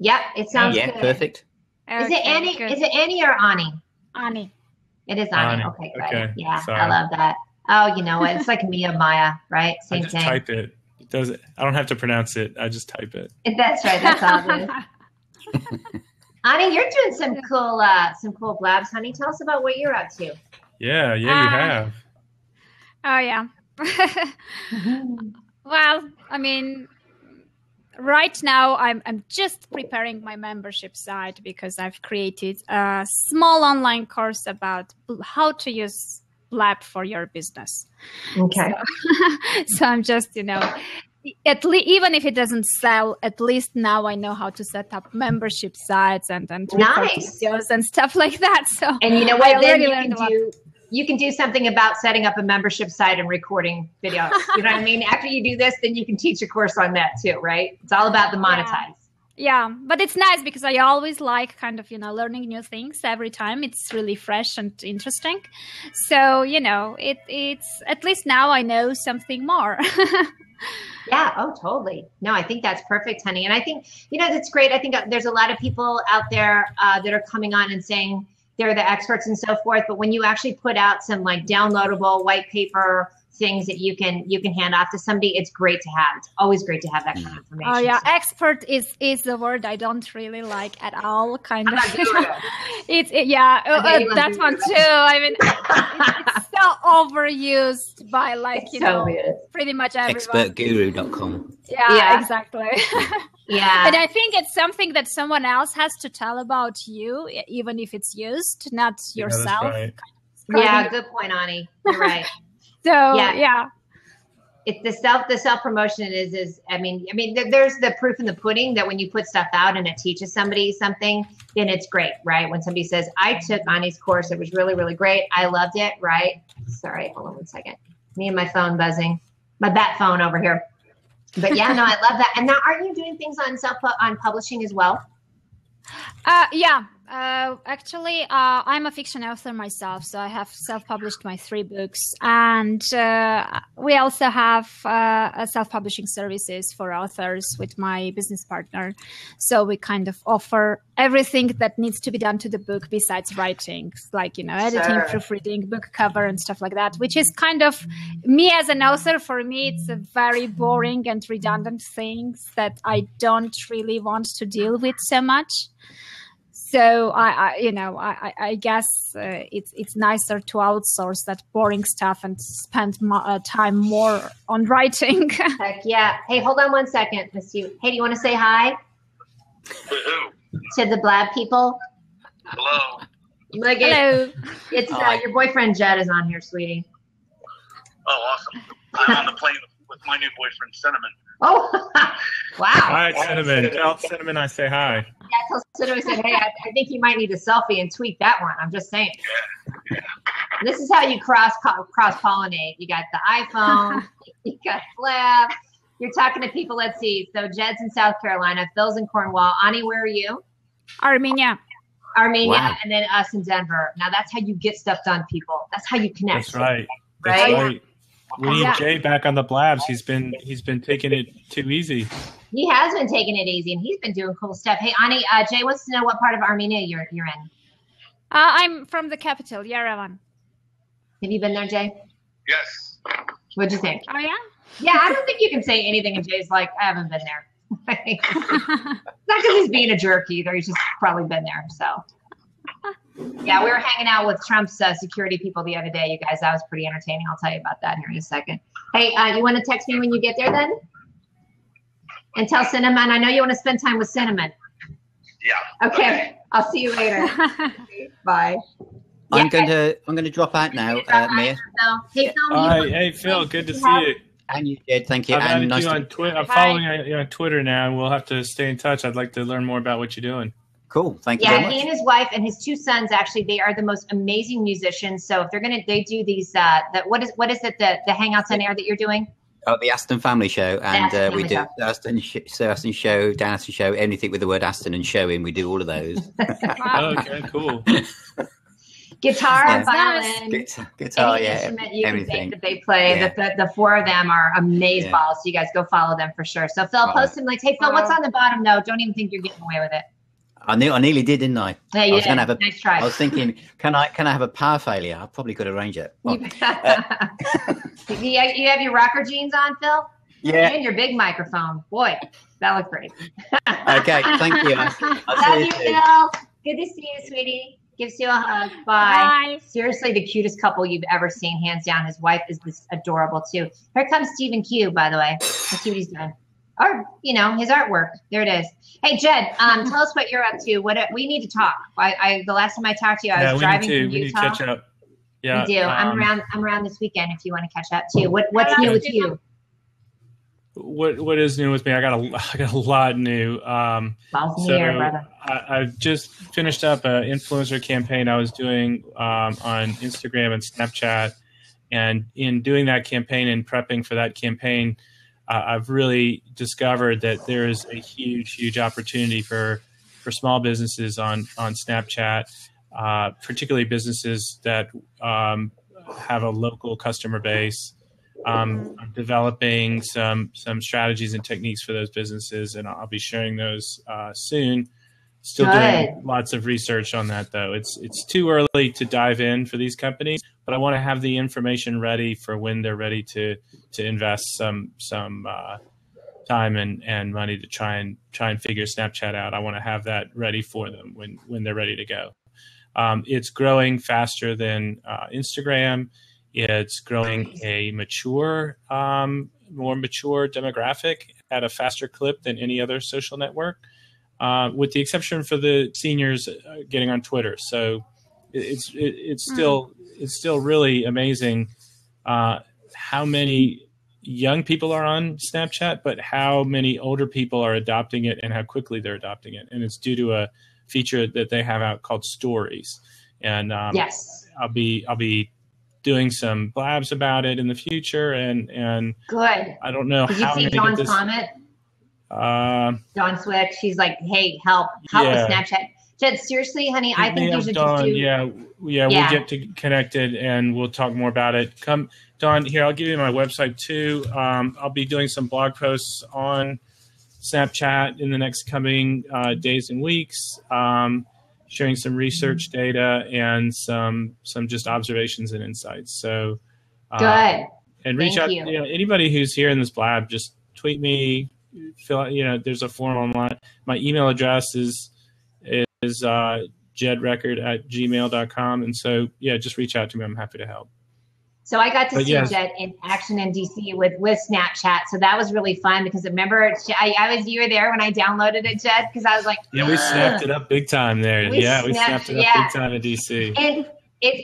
Yep, it sounds Yeah, good. perfect. Is it Annie? Good. Is it Annie or Ani? Ani. It is Ani. Ani. Okay, good. Okay, Yeah, sorry. I love that. Oh, you know what? It's like Mia Maya, right? I Same just thing. type it. It does it. I don't have to pronounce it. I just type it. That's right. That's all good. Ani, you're doing some cool blabs, honey. Tell us about what you're up to. Yeah, you have. Oh yeah. Well, I mean, right now I'm just preparing my membership site because I've created a small online course about how to use Blab for your business. Okay. So I'm just, even if it doesn't sell, at least now I know how to set up membership sites and record Nice. videos and stuff like that. So And you know I what? Then already you learned a lot. you can do something about setting up a membership site and recording videos. You know what I mean? After you do this, then you can teach a course on that too, right? It's all about the monetize. Yeah, but it's nice because I always like kind of, learning new things every time. It's really fresh and interesting. So, it's at least now I know something more. Yeah. Oh, totally. No, I think that's perfect, honey. And I think, that's great. I think there's a lot of people out there that are coming on and saying they're the experts and so forth. But when you actually put out some like downloadable white paper things that you can hand off to somebody, it's great to have. It's always great to have that kind of information. Oh yeah, expert is the word I don't really like at all. Kind of. That one too. I mean, it's so overused by pretty much everyone. Expertguru.com. Yeah, exactly. Yeah. But I think it's something that someone else has to tell about you, even if it's used, not yourself. Right. Yeah, good point, Ani. You're right. So yeah. It's the self promotion is I mean there's the proof in the pudding that when you put stuff out and it teaches somebody something, then it's great, right? When somebody says, I took Ani's course, it was really, really great, I loved it, right? Sorry, hold on 1 second. Me and my phone buzzing, my bat phone over here. But yeah, no, I love that. And now, aren't you doing things on publishing as well? Yeah. Actually, I'm a fiction author myself, so I have self-published my 3 books, and we also have self-publishing services for authors with my business partner. So we kind of offer everything that needs to be done to the book besides writing, like editing, proofreading, book cover, and stuff like that. Which is kind of me as an author. For me, it's a very boring and redundant things that I don't really want to deal with so much. So I guess it's nicer to outsource that boring stuff and spend time more on writing. Heck yeah! Hey, hold on 1 second, Miss You. Hey, do you want to say hi? To who? To the Blab people. Hello. Hello. It's your boyfriend Jed is on here, sweetie. Oh, awesome! I'm on the plane with my new boyfriend, Cinnamon. Oh, wow. Hi, Cinnamon. Tell Cinnamon I say hi. Yeah, tell Cinnamon I said, hey, I think you might need a selfie and tweak that one. I'm just saying. Yeah. This is how you cross-pollinate. You got the iPhone, you got Blab. You're talking to people, let's see. So Jed's in South Carolina, Phil's in Cornwall. Ani, where are you? Armenia. Wow. And then us in Denver. Now that's how you get stuff done, people. That's how you connect. That's right. Right? That's right. We need Jay back on the Blabs. He's been taking it too easy. He has been taking it easy, and he's been doing cool stuff. Hey, Ani, Jay wants to know what part of Armenia you're in. I'm from the capital, Yerevan. Have you been there, Jay? Yes. What'd you think? Oh, yeah? Yeah, I don't think you can say anything, and Jay's like, I haven't been there. It's not because he's being a jerk either. He's just probably been there, so. Yeah, we were hanging out with Trump's security people the other day, you guys. That was pretty entertaining. I'll tell you about that here in a second. Hey, you want to text me when you get there then? And tell Cinnamon. I know you want to spend time with Cinnamon. Yeah. Okay. I'll see you later. Bye. I'm going to drop out now, Mia. Hey, Phil. Hey, Phil. Good to see you. And you did. Thank you. I've and added nice you on Twitter. I'm following you on Twitter now, and we'll have to stay in touch. I'd like to learn more about what you're doing. Cool. Thank you very much. He and his wife and his 2 sons, actually, they are the most amazing musicians. So if they do these, what is it, the Hangouts on Air that you're doing? Oh, the Aston Family Show, and we do the Aston Show, Dan Aston Show, anything with the word Aston and show in. We do all of those. Okay, cool. Guitar, violin, guitar, any yeah, instrument you everything can think that they play. Yeah. The 4 of them are amazeballs. Yeah. So you guys go follow them for sure. So Phil, post him like, hey Phil, what's on the bottom? No, don't even think you're getting away with it. I nearly did, didn't I? Yeah, you did. Nice try. I was thinking, can I have a power failure? I probably could arrange it. Well, you have your rocker jeans on, Phil? Yeah. And your big microphone. Boy, that looked great. Okay, thank you. Love you, Phil. Good to see you, sweetie. Gives you a hug. Bye. Bye. Seriously, the cutest couple you've ever seen, hands down. His wife is this adorable too. Here comes Stephen Q, by the way. Let's see what he's doing. Or, his artwork. There it is. Hey, Jed, tell us what you're up to. We need to talk. The last time I talked to you, I was driving from Utah. We need to catch up. Yeah, we do. I'm around this weekend if you want to catch up too. What's new with you? What is new with me? I got a lot new. I've just finished up an influencer campaign I was doing on Instagram and Snapchat, and in doing that campaign and prepping for that campaign, I've really discovered that there is a huge opportunity for small businesses on Snapchat, particularly businesses that have a local customer base. I'm developing some strategies and techniques for those businesses, and I'll be sharing those soon. Still Good. doing lots of research on that, though. It's too early to dive in for these companies, but I want to have the information ready for when they're ready to invest some time and money to try and figure Snapchat out. I want to have that ready for them when they're ready to go. It's growing faster than Instagram. It's growing a more mature demographic at a faster clip than any other social network. With the exception for the seniors getting on Twitter. So it's still really amazing how many young people are on Snapchat, but how many older people are adopting it and how quickly they're adopting it. And it's due to a feature that they have out called Stories. And Yes. I'll be doing some blabs about it in the future. And Good. I don't know Did how you see I'm gonna Dawn's get this. comment? Dawn Swick. She's like, hey, help with Snapchat. Jed, seriously, honey, I think you should just do. Yeah, we'll get connected and we'll talk more about it. Come, Dawn, here, I'll give you my website too. I'll be doing some blog posts on Snapchat in the next coming days and weeks, sharing some research data and some just observations and insights. So Good. And reach Thank out. you. Anybody who's here in this blab, just tweet me. Fill out, there's a form online. My email address is jedrecord@gmail.com. And so, just reach out to me. I'm happy to help. So I got to see yes. Jed in action in DC with Snapchat. So that was really fun because remember, you were there when I downloaded it, Jed, because I was like, yeah, we snapped it up big time there. We snapped it up big time in DC. And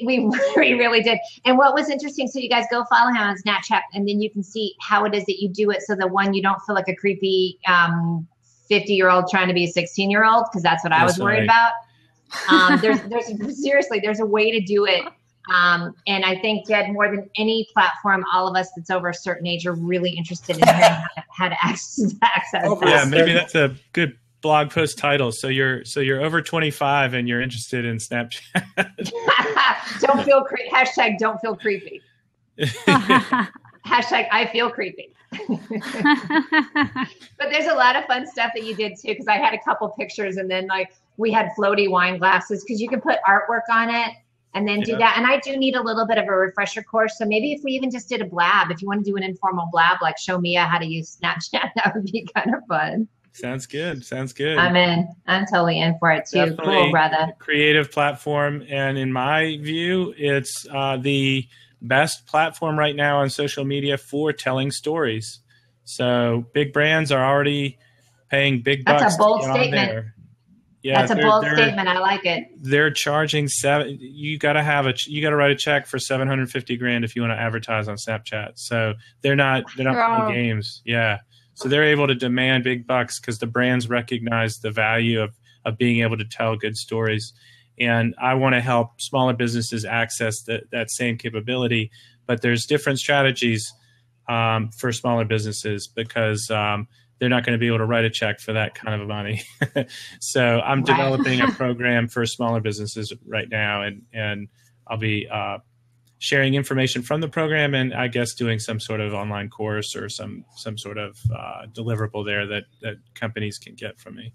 we really did. And what was interesting, so you guys go follow him on Snapchat, and then you can see how it is that you do it. So the one, you don't feel like a creepy 50-year-old trying to be a 16-year-old, because that's what I was worried about. There's a way to do it. And I think, Jed, more than any platform, all of us that's over a certain age are really interested in hearing how to access that. Yeah, maybe that's a good blog post title. So you're over 25 and you're interested in Snapchat. Don't feel hashtag don't feel creepy. Hashtag I feel creepy. But there's a lot of fun stuff that you did too, because I had a couple pictures, and then we had floaty wine glasses, because you can put artwork on it and then do that. And I do need a little bit of a refresher course. So maybe if we even just did a blab, if you want to do an informal blab, like show Mia how to use Snapchat, that would be kind of fun. Sounds good. I'm in. I'm totally in for it too. Definitely cool, brother. Creative platform. And in my view, it's the best platform right now on social media for telling stories. So big brands are already paying big bucks. That's a bold to get statement. on there. Yeah, that's a bold statement. I like it. They're charging you got to write a check for $750,000 if you want to advertise on Snapchat. So they're not playing games. Yeah. So they're able to demand big bucks because the brands recognize the value of being able to tell good stories. And I want to help smaller businesses access that same capability. But there's different strategies for smaller businesses because they're not going to be able to write a check for that kind of money. So I'm developing a program for smaller businesses right now, and I'll be sharing information from the program, and I guess doing some sort of online course or some sort of deliverable there that companies can get from me.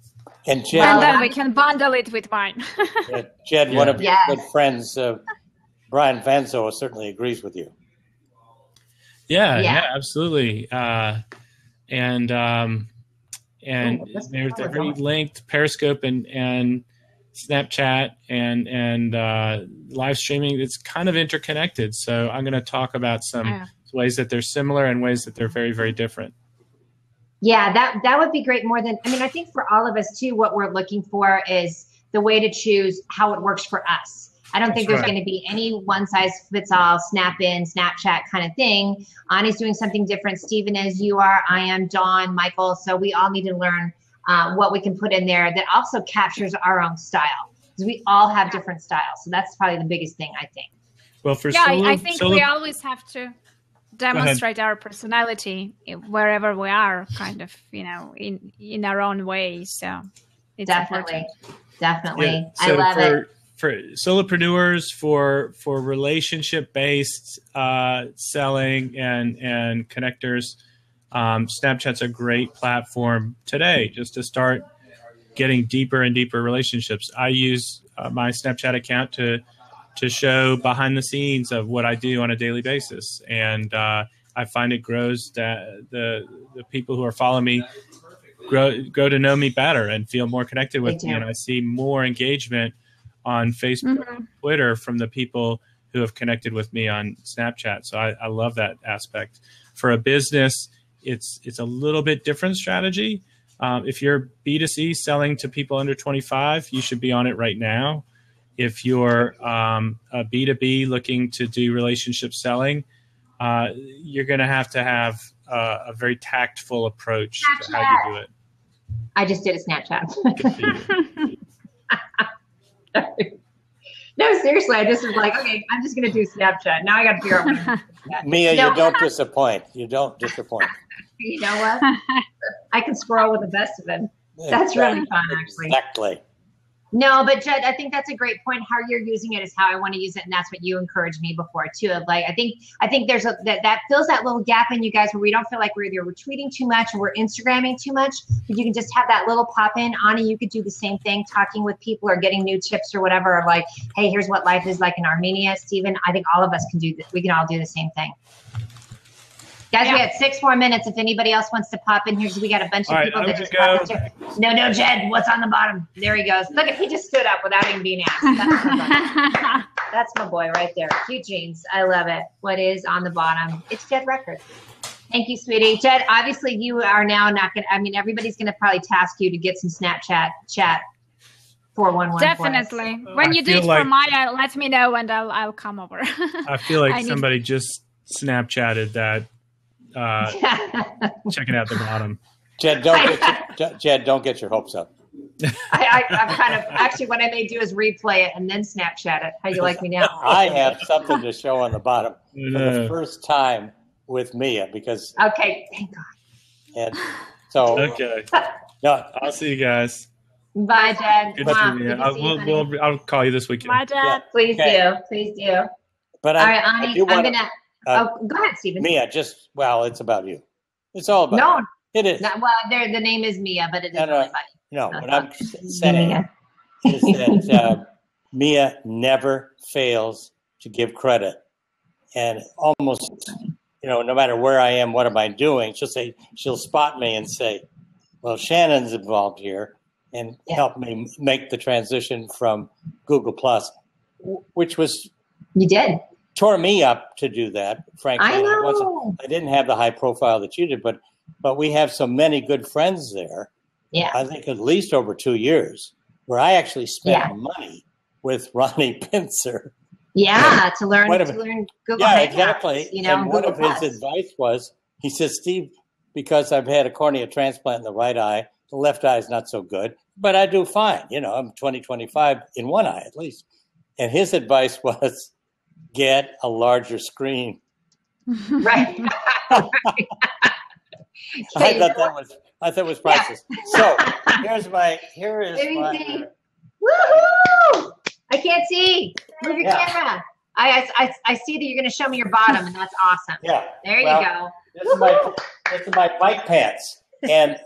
And Jed, and then we can bundle it with mine. Jed, one of your good friends, Brian Vanzo, certainly agrees with you. Yeah, absolutely. And there's very linked Periscope and Snapchat and live streaming. It's kind of interconnected. So I'm going to talk about some ways that they're similar and ways that they're very, very different. Yeah, that would be great. I think for all of us too, what we're looking for is the way to choose how it works for us. I don't think there's going to be any one size fits all, snap in, Snapchat kind of thing. Ani's doing something different. Stephen is, you are, I am, Dawn, Michael. So we all need to learn what we can put in there that also captures our own style, because we all have different styles. So that's probably the biggest thing, I think. Well, I think we always have to demonstrate our personality wherever we are, kind of, in our own way. So it's definitely. Yeah, I love it. For solopreneurs, for relationship-based selling and connectors, Snapchat's a great platform today just to start getting deeper and deeper relationships. I use my Snapchat account to show behind the scenes of what I do on a daily basis, and I find it grows that the people who are following me grow to know me better and feel more connected with me, and I see more engagement on Facebook, Twitter from the people who have connected with me on Snapchat. So I love that aspect. For a business, it's a little bit different strategy. If you're B2C selling to people under 25, you should be on it right now. If you're a B2B looking to do relationship selling, you're going to have a very tactful approach to how you do it. I just did a Snapchat. No, seriously, I just was like, okay, I'm just going to do Snapchat. Now I got to figure out what I'm doing. Mia, you don't disappoint. You don't disappoint. You know what? I can scroll with the best of them. That's really fun, actually. Exactly. No, but Jed, I think that's a great point. How you're using it is how I want to use it, and that's what you encouraged me before too. Of like, I think there's that fills that little gap in you guys where we don't feel like we're tweeting too much or we're Instagramming too much, but you can just have that little pop in. Ani, you could do the same thing, talking with people or getting new tips or whatever. Or like, hey, here's what life is like in Armenia. Steven, I think all of us can do this. We can all do the same thing. Guys, we had 6 more minutes. If anybody else wants to pop in here, because we got a bunch of people that just popped in here. No, Jed, what's on the bottom? There he goes. Look, he just stood up without even being asked. That's my boy right there. Cute jeans. I love it. What is on the bottom? It's Jed Records. Thank you, sweetie. Jed, obviously you are now not going to, everybody's going to probably task you to get some Snapchat chat 411. Definitely. When you do it for Maya, let me know and I'll come over. I feel like somebody just Snapchatted that. Checking out the bottom. Jed, don't get your hopes up. I'm kind of actually what I may do is replay it and then Snapchat it. How you like me now? I have something to show on the bottom for the first time with Mia because. Okay, thank God. And so. Okay. No, I'll see you guys. Bye, Jed. Good to see you. I'll call you this weekend. Bye, Jed. Yeah, please do. But all right, Ani, I'm gonna. Go ahead, Steven. Mia, it's about you. It's all about you. It is. The name is Mia, but it is really funny. No, what I'm saying is that Mia never fails to give credit. And almost, no matter where I am, what am I doing, she'll spot me and say, well, Shannon's involved here and help me make the transition from Google Plus, which was... You did. Tore me up to do that, frankly. I know. I didn't have the high profile that you did, but we have so many good friends there. Yeah. I think at least over 2 years where I actually spent money with Ronnie Pincer. Yeah, to learn Google Hangouts. Exactly. And one of his advice was, he says, Steve, because I've had a cornea transplant in the right eye, the left eye is not so good, but I do fine. I'm 20/25 in one eye at least. And his advice was, get a larger screen. Right. I thought that was priceless. So here is my. Woohoo! I can't see. Move your camera. I see that you're going to show me your bottom, and that's awesome. Yeah. There you go. This is my bike pants, and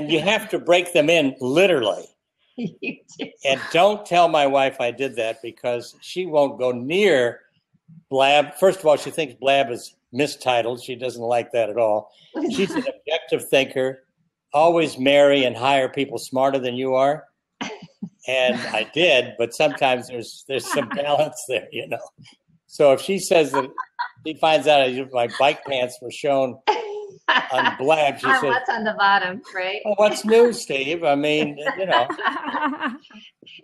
you have to break them in literally. You do. And don't tell my wife I did that because she won't go near Blab. First of all, she thinks Blab is mistitled. She doesn't like that at all. She's an objective thinker. Always marry and hire people smarter than you are. And I did, but sometimes there's some balance there, So if she says that she finds out my bike pants were shown on Blab, she says, what's on the bottom, right? Well, what's new, Steve? I mean,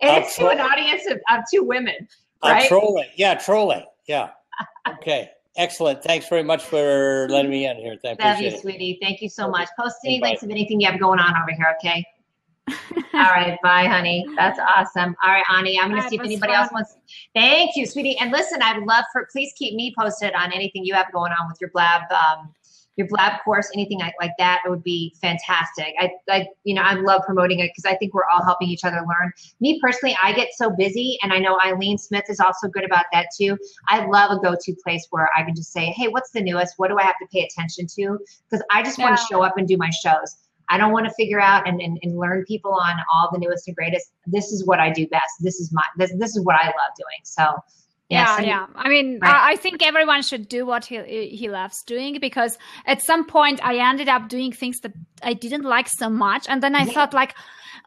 And it's to an audience of 2 women, right? I'm trolling. Yeah, trolling. Yeah. Okay. Excellent. Thanks very much for letting me in here. Love you, sweetie. Thank you so much. Post any links of anything you have going on over here, okay? All right. Bye, honey. That's awesome. All right, Ani, I'm going to see if anybody else wants. Thank you, sweetie. And listen, I'd love please keep me posted on anything you have going on with your Blab course, anything like that. It would be fantastic. I love promoting it because I think we're all helping each other learn. Me personally, I get so busy, and I know Eileen Smith is also good about that too. I love a go-to place where I can just say, hey, what's the newest? What do I have to pay attention to? Because I just want to show up and do my shows. I don't want to figure out and learn people on all the newest and greatest. This is what I do best. This is what I love doing. So yeah. I mean, right. I think everyone should do what he loves doing, because at some point I ended up doing things that I didn't like so much. And then I thought like,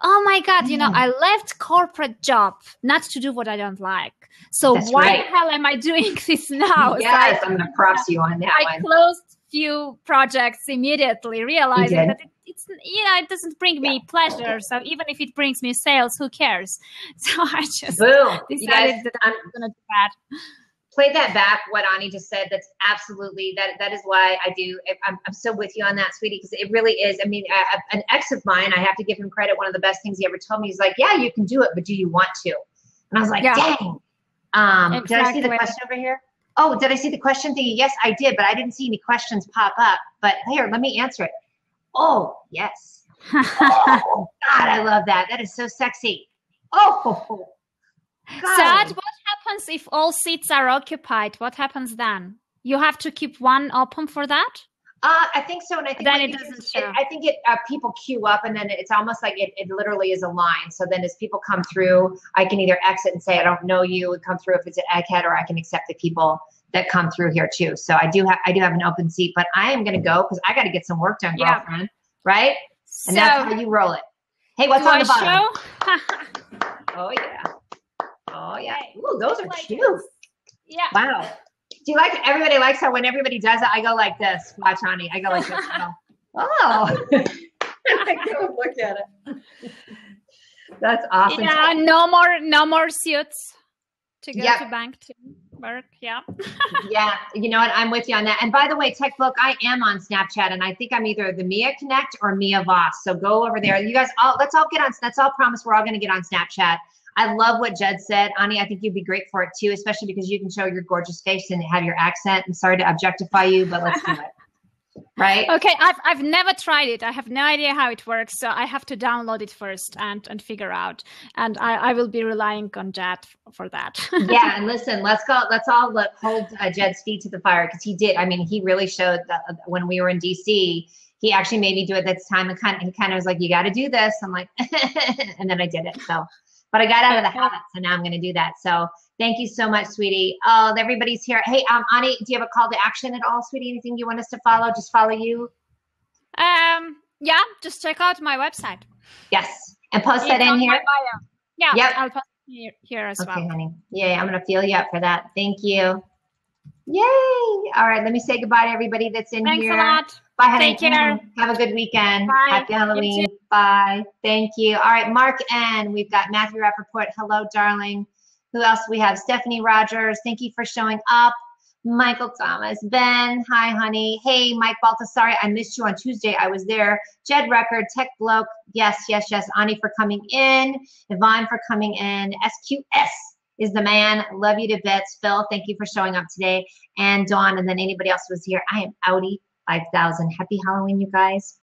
oh my God, I left corporate job not to do what I don't like. So why the hell am I doing this now? Yes, I'm going to props you on that one. I closed few projects immediately, realizing that it's it doesn't bring me pleasure. So even if it brings me sales, who cares? So I just decided that I'm going to do that. Play that back, what Ani just said. That's absolutely, that is why I do. I'm so with you on that, sweetie, because it really is. I mean, an ex of mine, I have to give him credit. One of the best things he ever told me, he's like, yeah, you can do it, but do you want to? And I was like, dang. Exactly. Did I see the question over here? Oh, did I see the question thingy? Yes, I did, but I didn't see any questions pop up. But here, let me answer it. Oh, yes. Oh, God, I love that. That is so sexy. Oh, God. So what happens if all seats are occupied? What happens then? You have to keep one open for that? I think so, and I think then it doesn't show. I think people queue up, and then it's almost like it literally is a line. So then as people come through, I can either exit and say I don't know you, and come through if it's an egghead, or I can accept the people that come through here too. So I do have an open seat, but I am going to go because I got to get some work done, girlfriend. Right? And that's how you roll it. Hey, what's on the bottom? Oh yeah. Oh yeah. Ooh, those are cute. Yeah. Wow. Do you like it? Everybody likes how when everybody does it, I go like this. Watch, honey. I go like this. Oh. I go look at it. That's awesome. Yeah, no more suits to go to bank to work. Yeah. Yeah. You know what? I'm with you on that. And by the way, Tech Bloke, I am on Snapchat, and I think I'm either the Mia Connect or Mia Voss. So go over there. You guys let's all get on. That's all promise. We're all going to get on Snapchat. I love what Jed said. Ani, I think you'd be great for it too, especially because you can show your gorgeous face and have your accent. I'm sorry to objectify you, but let's do it. Right? Okay, I've never tried it. I have no idea how it works, so I have to download it first and figure out. And I will be relying on Jed for that. Yeah, and listen, let's all hold Jed's feet to the fire, because he did. I mean, he really showed that when we were in DC. He actually made me do it this time, and he kind of was like, "You got to do this." I'm like, and then I did it. So. But I got out of the habit, so now I'm going to do that. So thank you so much, sweetie. Oh, everybody's here. Hey, Ani, do you have a call to action at all, sweetie? Anything you want us to follow? Just follow you? Yeah, just check out my website. Yes, and post that in here? Yeah, yep. I'll post it here as well. Okay, honey. Yeah, I'm going to feel you up for that. Thank you. Yay. All right, let me say goodbye to everybody that's in here. Thanks a lot. Bye, honey. Take care. Have a good weekend. Bye. Happy Halloween. Bye. Thank you. All right, Mark N. We've got Matthew Rappaport. Hello, darling. Who else we have? Stephanie Rogers. Thank you for showing up. Michael Thomas. Ben. Hi, honey. Hey, Mike Baltasari. I missed you on Tuesday. I was there. Jed Record. Tech Bloke. Yes. Ani for coming in. Yvonne for coming in. SQS is the man. Love you to bits. Phil, thank you for showing up today. And Dawn, and then anybody else was here. I am outie 5000. Happy Halloween, you guys.